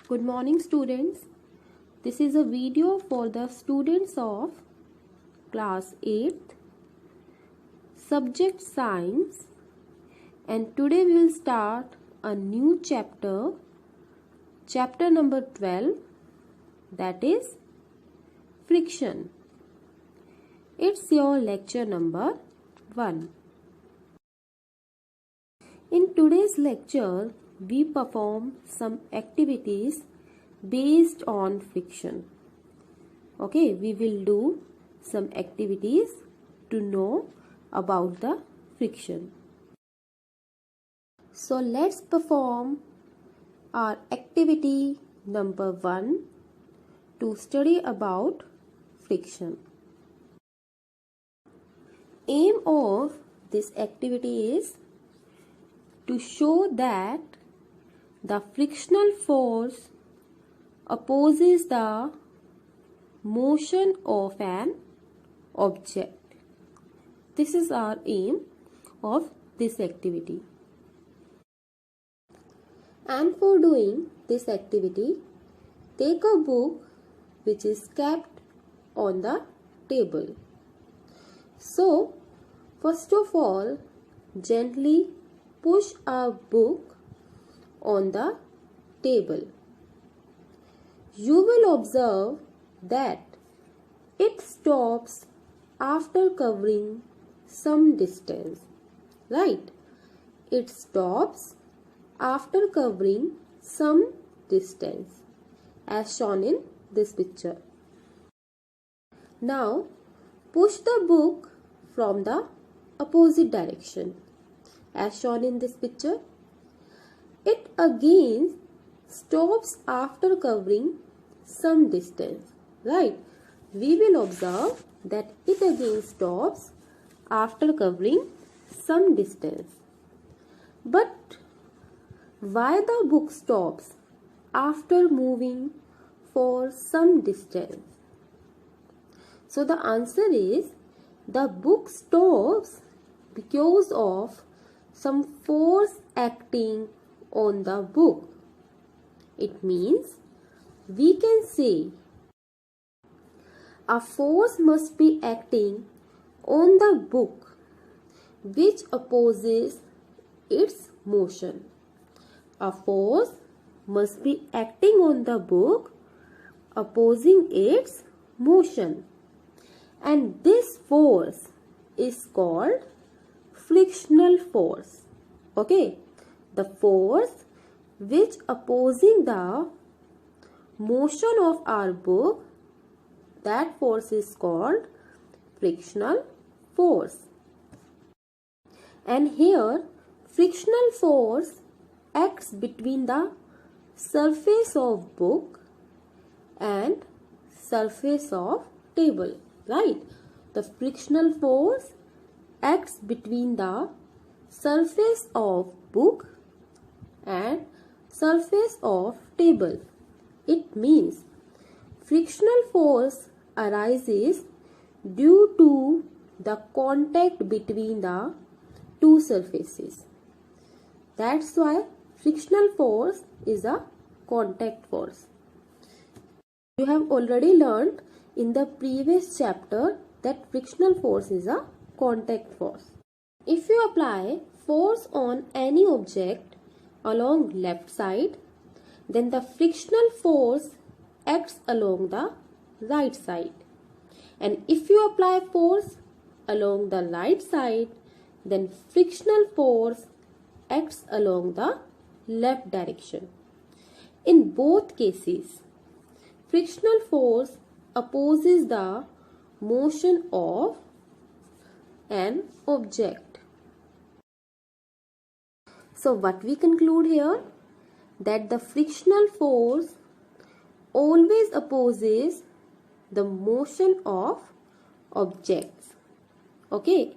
Good morning students. This is a video for the students of class 8th subject science, and today we will start a new chapter number 12, that is friction. It's your lecture number 1. In today's lecture we perform some activities based on friction. Okay, we will do some activities to know about the friction. So let's perform our activity number 1 to study about friction. Aim of this activity is to show that the frictional force opposes the motion of an object. This is our aim of this activity. And for doing this activity, take a book which is kept on the table. So, first of all, gently push a book on the table. You will observe that it stops after covering some distance. Right? It stops after covering some distance as shown in this picture. Now push the book from the opposite direction as shown in this picture. It again stops after covering some distance. Right? We will observe that it again stops after covering some distance. But why the book stops after moving for some distance? So the answer is the book stops because of some force acting on the book. It means we can say a force must be acting on the book which opposes its motion. A force must be acting on the book opposing its motion, and this force is called frictional force. Okay, the force which opposing the motion of our book, that force is called frictional force. And here frictional force acts between the surface of book and surface of table. Right? The frictional force acts between the surface of book and surface of table. It means frictional force arises due to the contact between the two surfaces. That's why frictional force is a contact force. You have already learned in the previous chapter that frictional force is a contact force. If you apply force on any object along left side, then the frictional force acts along the right side. And if you apply force along the right side, then frictional force acts along the left direction. In both cases, frictional force opposes the motion of an object. So what we conclude here? That the frictional force always opposes the motion of objects. Okay?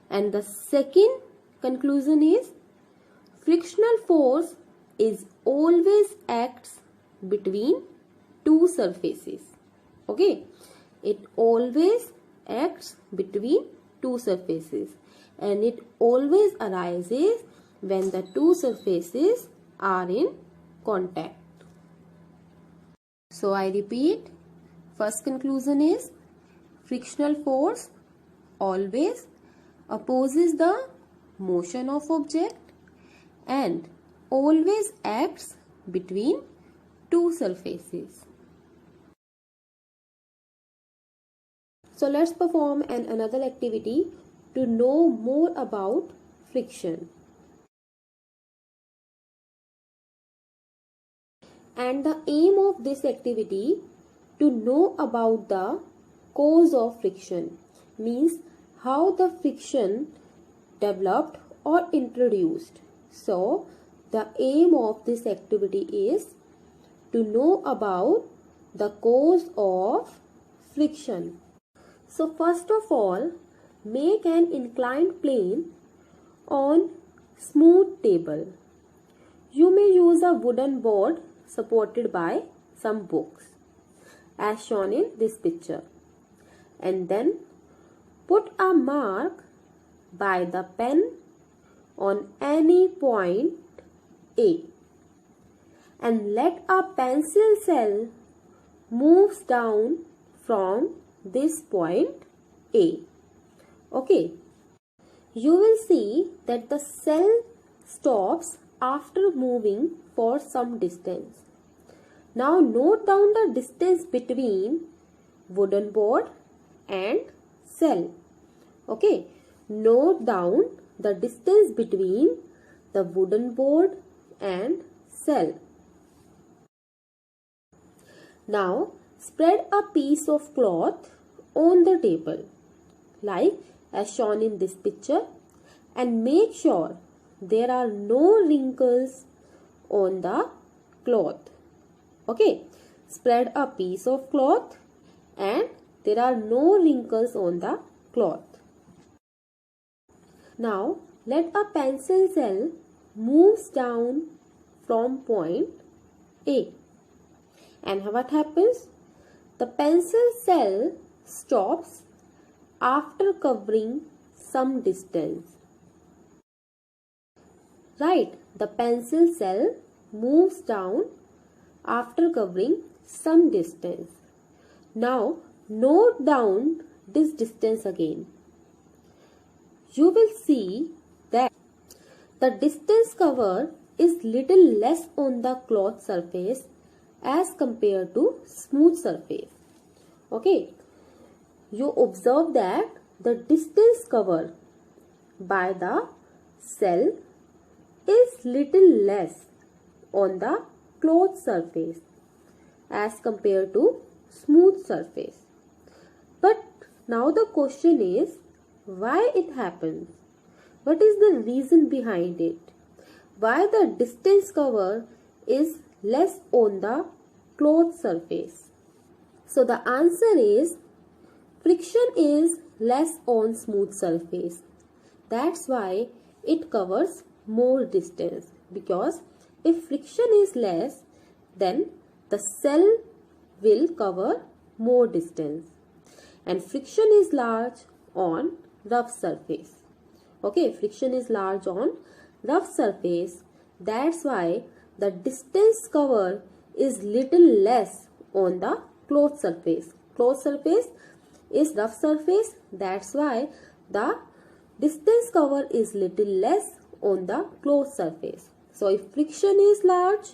And the second conclusion is frictional force is always acts between two surfaces. Okay? It always acts between two surfaces, and it always arises when the two surfaces are in contact. So I repeat, first conclusion is frictional force always opposes the motion of object and always acts between two surfaces. So let's perform another activity to know more about friction. And the aim of this activity to know about the cause of friction, means how the friction developed or introduced. So the aim of this activity is to know about the cause of friction. So first of all, make an inclined plane on smooth table. You may use a wooden board supported by some books as shown in this picture, and then put a mark by the pen on any point A and let a pencil cell moves down from this point A. Okay, you will see that the cell stops after moving for some distance. Now note down the distance between wooden board and cell. Okay, note down the distance between the wooden board and cell. Now spread a piece of cloth on the table like as shown in this picture and make sure there are no wrinkles on the cloth. Okay, spread a piece of cloth and there are no wrinkles on the cloth. Now let a pencil cell moves down from point A. And what happens? The pencil cell stops after covering some distance. Right, the pencil cell moves down after covering some distance. Now note down this distance again. You will see that the distance covered is little less on the cloth surface as compared to smooth surface. Okay, you observe that the distance covered by the cell is little less on the cloth surface as compared to smooth surface. But now the question is, why it happens? What is the reason behind it? Why the distance cover is less on the cloth surface? So the answer is friction is less on smooth surface. That's why it covers more distance, because if friction is less, then the cell will cover more distance, and friction is large on rough surface. Okay, friction is large on rough surface. That's why the distance cover is little less on the cloth surface. Cloth surface is rough surface. That's why the distance cover is little less on the cloth surface. So if friction is large,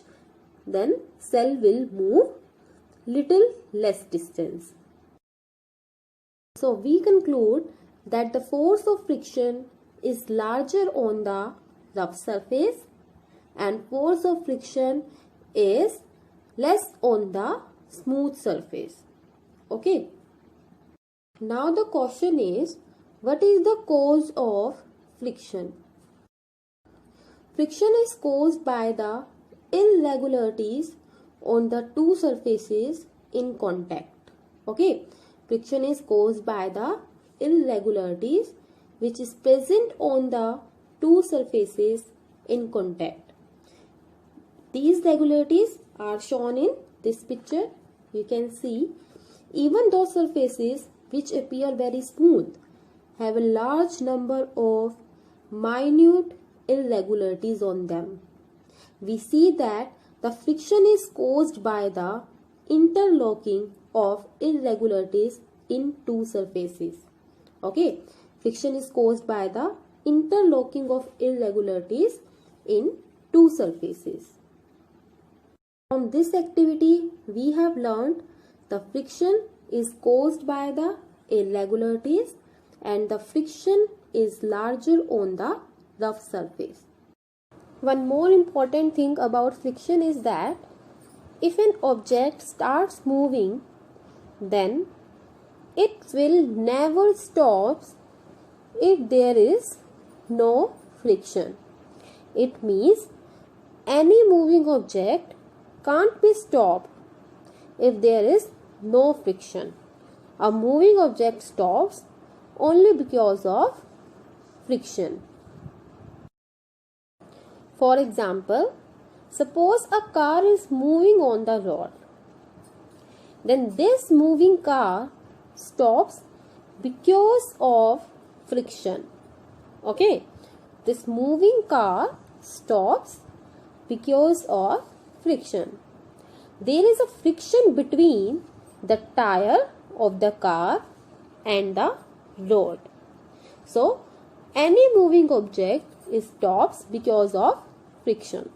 then cell will move little less distance. So we conclude that the force of friction is larger on the rough surface and force of friction is less on the smooth surface. Okay. Now the question is, what is the cause of friction? Friction is caused by the irregularities on the two surfaces in contact. Okay, friction is caused by the irregularities which is present on the two surfaces in contact. These regularities are shown in this picture. You can see even those surfaces which appear very smooth have a large number of minute irregularities on them. We see that the friction is caused by the interlocking of irregularities in two surfaces. Okay, friction is caused by the interlocking of irregularities in two surfaces. From this activity, we have learned the friction is caused by the irregularities and the friction is larger on the rough surface. One more important thing about friction is that if an object starts moving, then it will never stop if there is no friction. It means any moving object can't be stopped if there is no friction. A moving object stops only because of friction. For example, suppose a car is moving on the road. Then this moving car stops because of friction. Okay, this moving car stops because of friction. There is a friction between the tire of the car and the road. So, any moving object stops because of friction.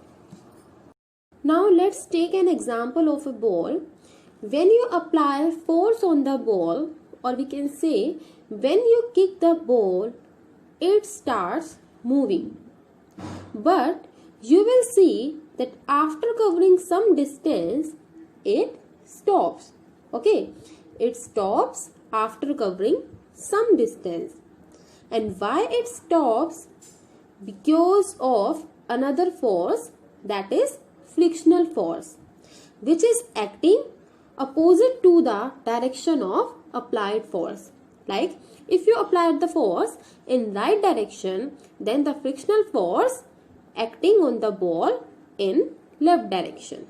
Now, let's take an example of a ball. When you apply force on the ball, or we can say when you kick the ball, it starts moving. But you will see that after covering some distance, it stops. Okay, it stops after covering some distance. And why it stops? Because of another force, that is frictional force, which is acting opposite to the direction of applied force. Like if you applied the force in right direction, then the frictional force acting on the ball in left direction.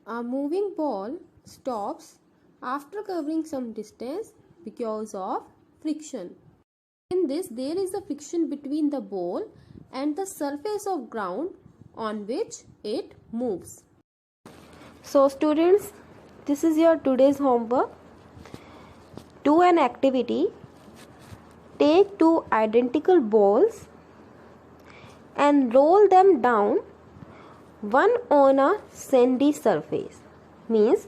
A moving ball stops after covering some distance because of friction. In this, there is a friction between the ball and the surface of ground on which it moves. So students, this is your today's homework. Do an activity. Take two identical balls and roll them down, one on a sandy surface. Means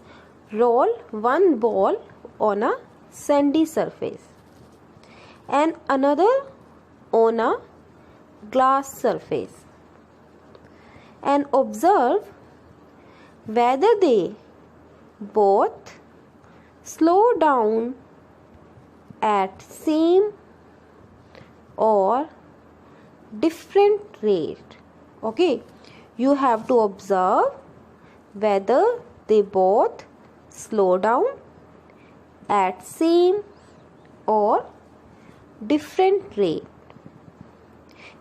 roll one ball on a sandy surface and another on a glass surface, and observe whether they both slow down at same or different rate. Okay, you have to observe whether they both slow down at same or different rate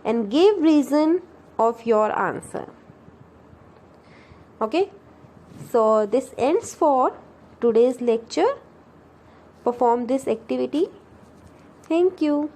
and give reason of your answer. Okay, so this ends for today's lecture. Perform this activity. Thank you.